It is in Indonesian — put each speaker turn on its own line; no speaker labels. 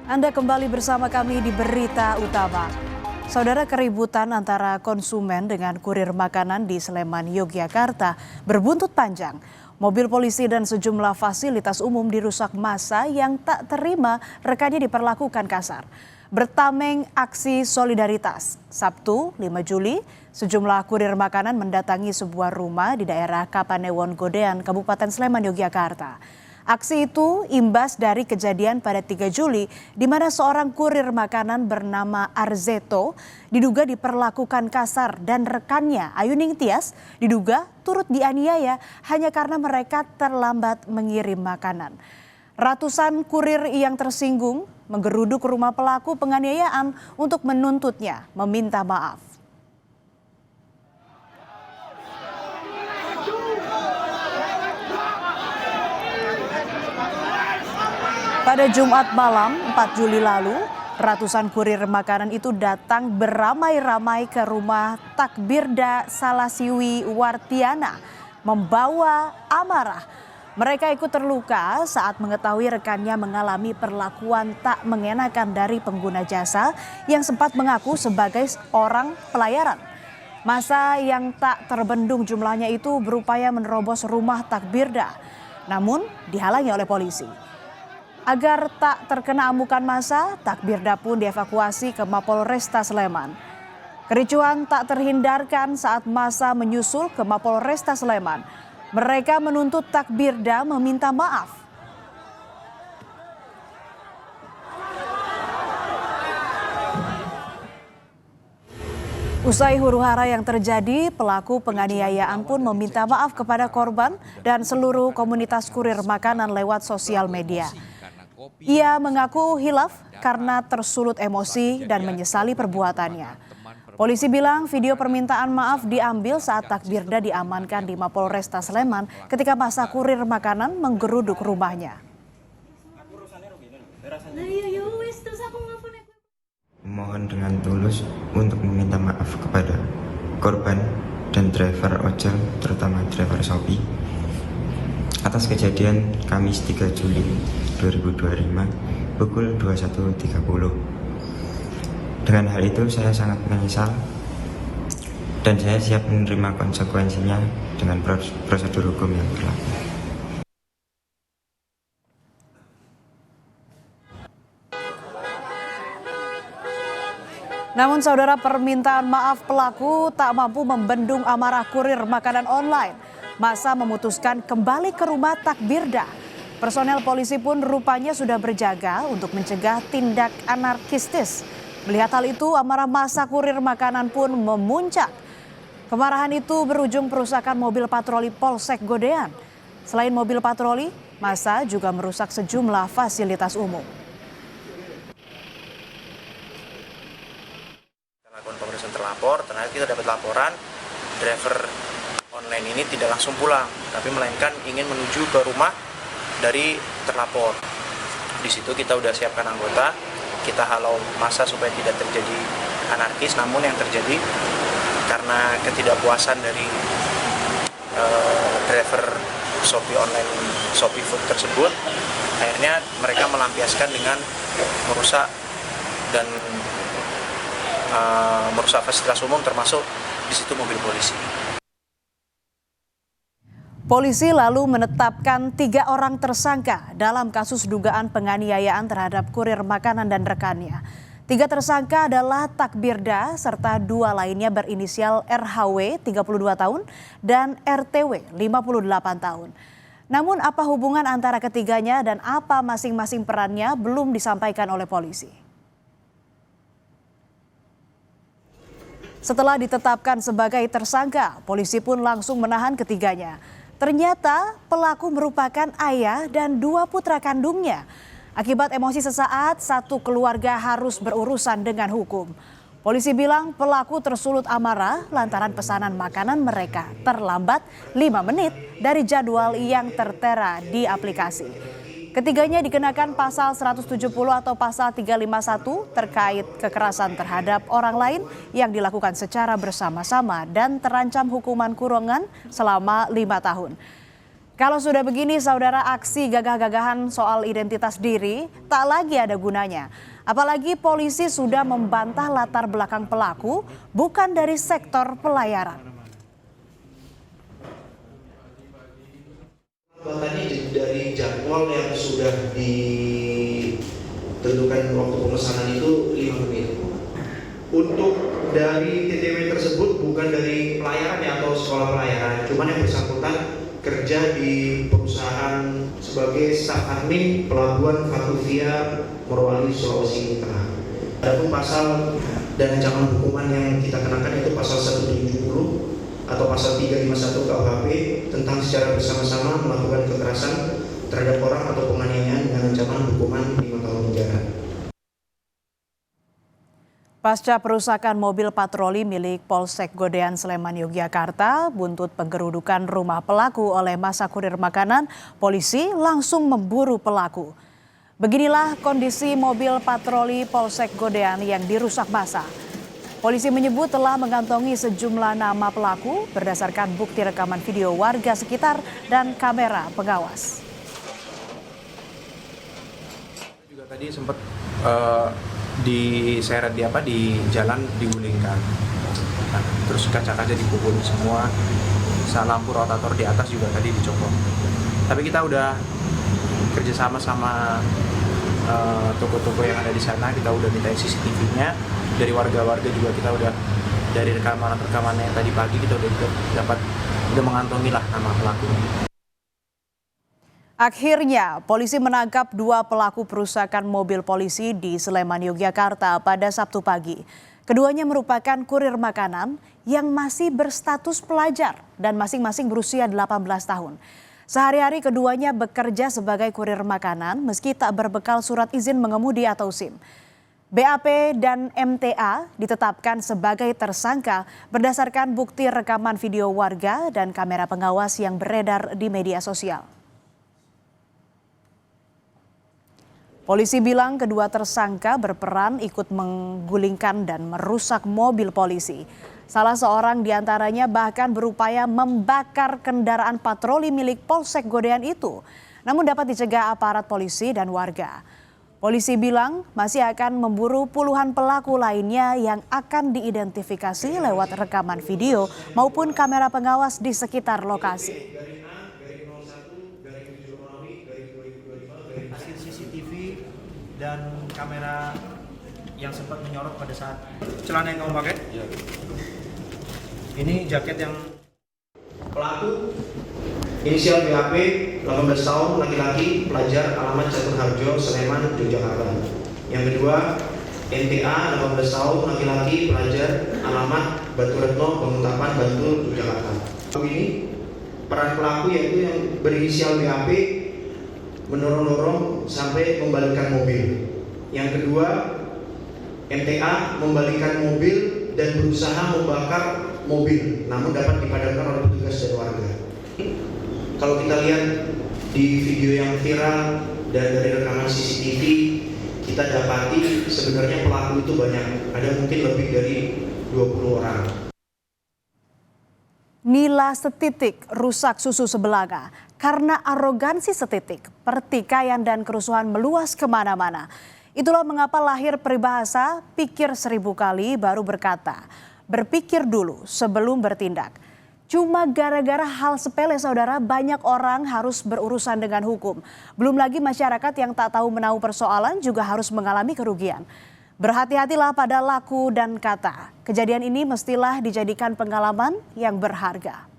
Anda kembali bersama kami di Berita Utama. Saudara, keributan antara konsumen dengan kurir makanan di Sleman, Yogyakarta berbuntut panjang. Mobil polisi dan sejumlah fasilitas umum dirusak massa yang tak terima rekannya diperlakukan kasar. Bertameng aksi solidaritas, Sabtu 5 Juli, sejumlah kurir makanan mendatangi sebuah rumah di daerah Kapanewon Godean, Kabupaten Sleman, Yogyakarta. Aksi itu imbas dari kejadian pada 3 Juli di mana seorang kurir makanan bernama Arzeto diduga diperlakukan kasar dan rekannya Ayuning Tias diduga turut dianiaya hanya karena mereka terlambat mengirim makanan. Ratusan kurir yang tersinggung menggeruduk rumah pelaku penganiayaan untuk menuntutnya meminta maaf. Pada Jumat malam 4 Juli lalu, ratusan kurir makanan itu datang beramai-ramai ke rumah Takbirda Salasiwi Wartiana membawa amarah. Mereka ikut terluka saat mengetahui rekannya mengalami perlakuan tak mengenakan dari pengguna jasa yang sempat mengaku sebagai orang pelayaran. Massa yang tak terbendung jumlahnya itu berupaya menerobos rumah Takbirda, namun dihalangi oleh polisi. Agar tak terkena amukan massa, Takbirda pun dievakuasi ke Mapolresta Sleman. Kericuhan tak terhindarkan saat massa menyusul ke Mapolresta Sleman. Mereka menuntut Takbirda meminta maaf. Usai huru-hara yang terjadi, pelaku penganiayaan pun meminta maaf kepada korban dan seluruh komunitas kurir makanan lewat sosial media. Ia mengaku hilaf karena tersulut emosi dan menyesali perbuatannya. Polisi bilang video permintaan maaf diambil saat Takbirda diamankan di Mapolresta Sleman ketika massa kurir makanan menggeruduk rumahnya.
Mohon dengan tulus untuk meminta maaf kepada korban dan driver ojol, terutama driver Shopee, atas kejadian Kamis 3 Juli 2025 pukul 21.30. Dengan hal itu saya sangat menyesal dan saya siap menerima konsekuensinya dengan prosedur hukum yang berlaku.
Namun saudara, permintaan maaf pelaku tak mampu membendung amarah kurir makanan online. Massa memutuskan kembali ke rumah Takbirda. Personel polisi pun rupanya sudah berjaga untuk mencegah tindak anarkistis. Melihat hal itu, amarah massa kurir makanan pun memuncak. Kemarahan itu berujung perusakan mobil patroli Polsek Godean. Selain mobil patroli, massa juga merusak sejumlah fasilitas umum.
Lakukan pemeriksaan terlapor, ternyata kita dapat laporan driver online ini tidak langsung pulang, tapi melainkan ingin menuju ke rumah dari terlapor. Di situ kita udah siapkan anggota, kita halau massa supaya tidak terjadi anarkis, namun yang terjadi karena ketidakpuasan dari driver Shopee online, Shopee Food tersebut, akhirnya mereka melampiaskan dengan merusak dan merusak fasilitas umum, termasuk di situ mobil polisi.
Polisi lalu menetapkan 3 orang tersangka dalam kasus dugaan penganiayaan terhadap kurir makanan dan rekannya. 3 tersangka adalah Takbirda serta 2 lainnya berinisial RHW 32 tahun dan RTW 58 tahun. Namun apa hubungan antara ketiganya dan apa masing-masing perannya belum disampaikan oleh polisi. Setelah ditetapkan sebagai tersangka, polisi pun langsung menahan ketiganya. Ternyata pelaku merupakan ayah dan 2 putra kandungnya. Akibat emosi sesaat, satu keluarga harus berurusan dengan hukum. Polisi bilang pelaku tersulut amarah lantaran pesanan makanan mereka terlambat 5 menit dari jadwal yang tertera di aplikasi. Ketiganya dikenakan pasal 170 atau pasal 351 terkait kekerasan terhadap orang lain yang dilakukan secara bersama-sama dan terancam hukuman kurungan selama 5 tahun. Kalau sudah begini, saudara, aksi gagah-gagahan soal identitas diri tak lagi ada gunanya. Apalagi polisi sudah membantah latar belakang pelaku bukan dari sektor pelayaran.
Bahkannya dari jadwal yang sudah ditentukan waktu pemesanan itu 5 menit. Untuk dari TTW tersebut bukan dari pelayaran ya, atau sekolah pelayaran, cuman yang bersangkutan kerja di perusahaan sebagai staf admin pelabuhan Vatuvia Morowali, Sulawesi Tengah. Adapun pasal dan ancaman hukuman yang kita kenakan itu pasal 170 atau pasal 351 KUHP tentang secara bersama-sama melakukan kekerasan terhadap orang atau penganiayaan dengan ancaman hukuman 5 tahun penjara.
Pasca perusakan mobil patroli milik Polsek Godean Sleman, Yogyakarta, buntut penggerudukan rumah pelaku oleh massa kurir makanan, polisi langsung memburu pelaku. Beginilah kondisi mobil patroli Polsek Godean yang dirusak massa. Polisi menyebut telah mengantongi sejumlah nama pelaku berdasarkan bukti rekaman video warga sekitar dan kamera pengawas.
Juga tadi sempat diseret di jalan digulingkan, terus kaca-kaca dipukul semua, lampu rotator di atas juga tadi dicopot. Tapi kita udah kerjasama sama toko-toko yang ada di sana, kita udah minta CCTV-nya dari warga-warga juga, kita udah dari rekaman yang tadi pagi kita udah mengantongi lah nama pelakunya.
Akhirnya, polisi menangkap 2 pelaku perusakan mobil polisi di Sleman, Yogyakarta pada Sabtu pagi. Keduanya merupakan kurir makanan yang masih berstatus pelajar dan masing-masing berusia 18 tahun. Sehari-hari keduanya bekerja sebagai kurir makanan meski tak berbekal surat izin mengemudi atau SIM. BAP dan MTA ditetapkan sebagai tersangka berdasarkan bukti rekaman video warga dan kamera pengawas yang beredar di media sosial. Polisi bilang kedua tersangka berperan ikut menggulingkan dan merusak mobil polisi. Salah seorang diantaranya bahkan berupaya membakar kendaraan patroli milik Polsek Godean itu, namun dapat dicegah aparat polisi dan warga. Polisi bilang masih akan memburu puluhan pelaku lainnya yang akan diidentifikasi lewat rekaman video maupun kamera pengawas di sekitar lokasi.
Hasil CCTV dan kamera yang sempat menyorot pada saat celana yang kamu pakai. Ya. Ini jaket yang
Pelaku inisial BAP 18 tahun, laki-laki, pelajar, alamat Caturharjo, Sleman, Yogyakarta. Yang kedua MTA 18 tahun, laki-laki, pelajar, alamat Batu Retno, Banguntapan, Bantul, Yogyakarta. Ini peran pelaku yaitu yang berinisial BAP mendorong-dorong sampai membalikkan mobil. Yang kedua, MTA membalikkan mobil dan berusaha membakar mobil, namun dapat dipadamkan oleh petugas dan warga. Kalau kita lihat di video yang viral dan dari rekaman CCTV, kita dapati sebenarnya pelaku itu banyak, ada mungkin lebih dari 20 orang.
Nila setitik rusak susu sebelaga. Karena arogansi setitik, pertikaian dan kerusuhan meluas kemana-mana. Itulah mengapa lahir peribahasa pikir 1000 kali baru berkata. Berpikir dulu sebelum bertindak. Cuma gara-gara hal sepele, saudara, banyak orang harus berurusan dengan hukum. Belum lagi masyarakat yang tak tahu menahu persoalan juga harus mengalami kerugian. Berhati-hatilah pada laku dan kata. Kejadian ini mestilah dijadikan pengalaman yang berharga.